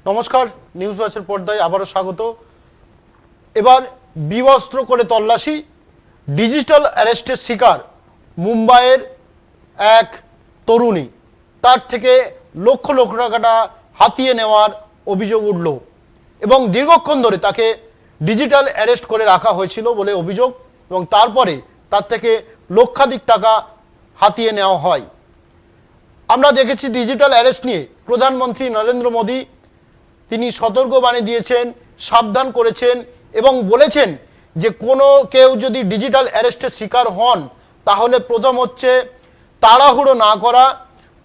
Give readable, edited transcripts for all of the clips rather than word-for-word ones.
নমস্কার, নিউজ ওয়াচের পর্দায় আবারও স্বাগত। এবার বিবস্ত্র করে তল্লাশি, ডিজিটাল অ্যারেস্টের শিকার মুম্বাইয়ের এক তরুণী, তার থেকে লক্ষ লক্ষ টাকাটা হাতিয়ে নেওয়ার অভিযোগ উঠল এবং দীর্ঘক্ষণ ধরে তাকে ডিজিটাল অ্যারেস্ট করে রাখা হয়েছিল বলে অভিযোগ এবং তারপরে তার থেকে লক্ষাধিক টাকা হাতিয়ে নেওয়া হয়। আমরা দেখেছি ডিজিটাল অ্যারেস্ট নিয়ে প্রধানমন্ত্রী নরেন্দ্র মোদী তিনি সতর্কবাণী দিয়েছেন, সাবধান করেছেন এবং বলেছেন যে কোনো কেউ যদি ডিজিটাল অ্যারেস্টের শিকার হন তাহলে প্রথম হচ্ছে তাড়াহুড়ো না করা,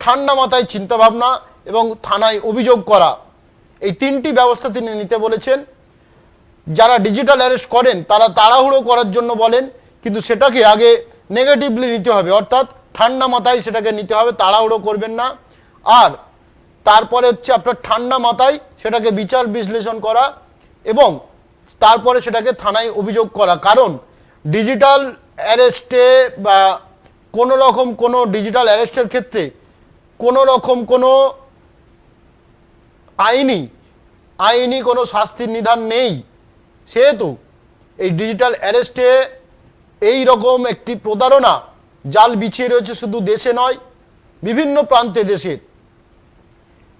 ঠান্ডা মাথায় চিন্তাভাবনা এবং থানায় অভিযোগ করা, এই তিনটি ব্যবস্থা তিনি নিতে বলেছেন। যারা ডিজিটাল অ্যারেস্ট করেন তারা তাড়াহুড়ো করার জন্য বলেন, কিন্তু সেটাকে আগে নেগেটিভলি নিতে হবে, অর্থাৎ ঠান্ডা মাথায় সেটাকে নিতে হবে, তাড়াহুড়ো করবেন না। আর তারপরে হচ্ছে আপনার ঠান্ডা মাথায় সেটাকে বিচার বিশ্লেষণ করা এবং তারপরে সেটাকে থানায় অভিযোগ করা। কারণ ডিজিটাল অ্যারেস্টে বা কোনো রকম কোনো ডিজিটাল অ্যারেস্টের ক্ষেত্রে কোনো রকম কোনো আইনি কোনো শাস্তির নিধান নেই। সেহেতু এই ডিজিটাল অ্যারেস্টে এই রকম একটি প্রতারণা জাল বিছিয়ে রয়েছে শুধু দেশে নয়, বিভিন্ন প্রান্তে দেশের।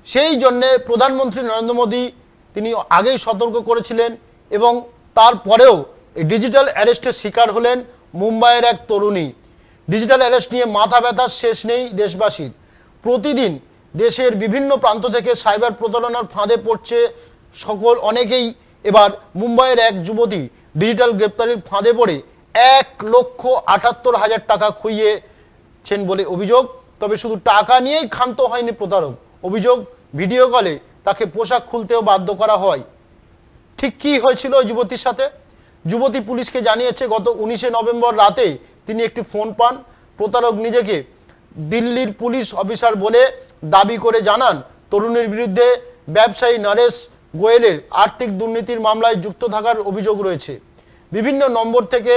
সেই জন্যে প্রধানমন্ত্রী নরেন্দ্র মোদী তিনি আগেই সতর্ক করেছিলেন এবং তারপরেও এই ডিজিটাল অ্যারেস্টের শিকার হলেন মুম্বাইয়ের এক তরুণী। ডিজিটাল অ্যারেস্ট নিয়ে মাথা ব্যথার শেষ নেই দেশবাসীর। প্রতিদিন দেশের বিভিন্ন প্রান্ত থেকে সাইবার প্রতারণার ফাঁদে পড়ছে অনেকেই। এবার মুম্বাইয়ের এক যুবতী ডিজিটাল গ্রেপ্তারির ফাঁদে পড়ে 1,78,000 টাকা খুইয়েছেন বলে অভিযোগ। তবে শুধু টাকা নিয়েই ক্ষান্ত হয়নি প্রতারক, অভিযোগ ভিডিও কলে তাকে পোশাক খুলতেও বাধ্য করা হয়। ঠিক কি হয়েছিল ওই যুবতীর সাথে? যুবতী পুলিশকে জানিয়েছে গত 19শে নভেম্বর রাতে তিনি একটি ফোন পান। প্রতারক নিজেকে দিল্লির পুলিশ অফিসার বলে দাবি করে জানান তরুণীর বিরুদ্ধে ব্যবসায়ী নরেশ গোয়েলের আর্থিক দুর্নীতির মামলায় যুক্ত থাকার অভিযোগ রয়েছে। বিভিন্ন নম্বর থেকে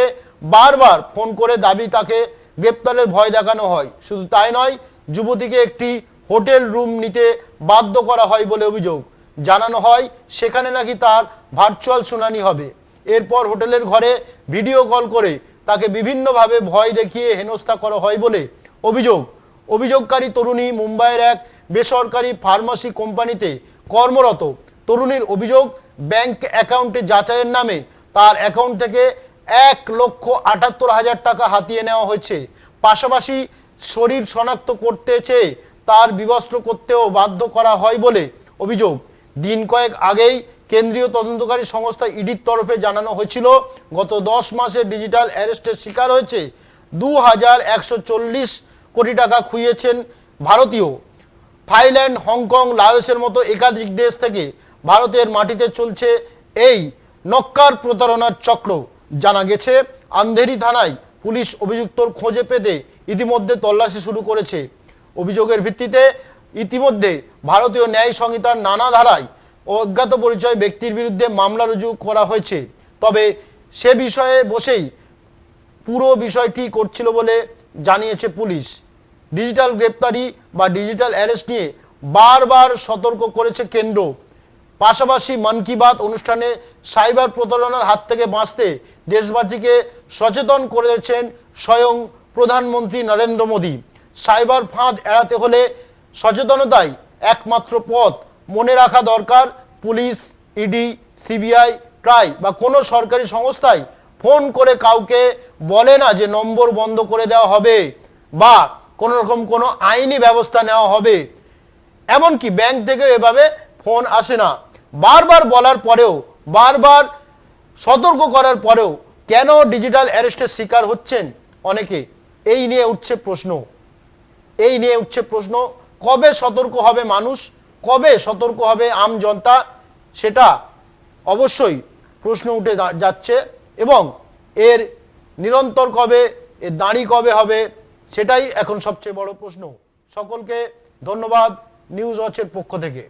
বারবার ফোন করে দাবি তাকে গ্রেপ্তারের ভয় দেখানো হয়। শুধু তাই নয়, যুবতীকে একটি হোটেল রুম নিতে বাধ্য করা হয় বলে অভিযোগ। জানানো হয় সেখানে নাকি তার ভার্চুয়াল শুনানি হবে। এরপর হোটেলের ঘরে ভিডিও কল করে তাকে বিভিন্নভাবে ভয় দেখিয়ে হেনস্থা করা হয় বলে অভিযোগ। অভিযোগকারী তরুণী মুম্বাইয়ের এক বেসরকারি ফার্মাসি কোম্পানিতে কর্মরত। তরুণীর অভিযোগ ব্যাংক অ্যাকাউন্টে যাচাইয়ের নামে তার অ্যাকাউন্ট থেকে 1,78,000 টাকা হাতিয়ে নেওয়া হয়েছে। পাশাপাশি শরীর শনাক্ত করতে চেয়ে তার বিবস্ত্র করতেও বাধ্য করা হয় বলে অভিযোগ। দিন কয়েক আগেই কেন্দ্রীয় তদন্তকারী সংস্থা ইডির তরফে জানানো হয়েছিল গত 10 মাসে ডিজিটাল অ্যারেস্টের শিকার হয়েছে 2,140 কোটি টাকা খুইয়েছেন ভারতীয়। থাইল্যান্ড, হংকং, লাওসের মতো একাধিক দেশ থেকে ভারতের মাটিতে চলছে এই নক্কার প্রতারণার চক্র। জানা গেছে আন্ধেরি থানায় পুলিশ অভিযুক্তর খোঁজে পেতে ইতিমধ্যে তল্লাশি শুরু করেছে। অভিযোগের ভিত্তিতে ইতিমধ্যে ভারতীয় ন্যায় সংহিতার নানা ধারায় অজ্ঞাত পরিচয় ব্যক্তির বিরুদ্ধে মামলা রুজু করা হয়েছে। তবে সে বিষয়ে বসেই পুরো বিষয়টি করছিল বলে জানিয়েছে পুলিশ। ডিজিটাল গ্রেপ্তারি বা ডিজিটাল অ্যারেস্ট নিয়ে বারবার সতর্ক করেছে কেন্দ্র। পাশাপাশি মন কি বাত অনুষ্ঠানে সাইবার প্রতারণার হাত থেকে বাঁচতে দেশবাসীকে সচেতন করেছেন স্বয়ং প্রধানমন্ত্রী নরেন্দ্র মোদী। সাইবার ফাঁদ এড়াতে হলে সচেতনতাই একমাত্র পথ। মনে রাখা দরকার, পুলিশ, ইডি, সিবিআই, ট্রাই বা কোনো সরকারি সংস্থায় ফোন করে কাউকে বলে না যে নম্বর বন্ধ করে দেওয়া হবে বা কোনো রকম কোনো আইনি ব্যবস্থা নেওয়া হবে। এমনকি ব্যাংক থেকেও এভাবে ফোন আসে না। বারবার বলার পরেও, বারবার সতর্ক করার পরেও কেন ডিজিটাল অ্যারেস্টের শিকার হচ্ছেন অনেকে, এই নিয়ে উঠছে প্রশ্ন। কবে সতর্ক হবে মানুষ, কবে সতর্ক হবে আম জনতা, সেটা অবশ্যই প্রশ্ন উঠে যাচ্ছে এবং এর নিরন্তর কবে, এর দাঁড়ি কবে হবে, সেটাই এখন সবচেয়ে বড় প্রশ্ন। সকলকে ধন্যবাদ নিউজ ওয়াচের পক্ষ থেকে।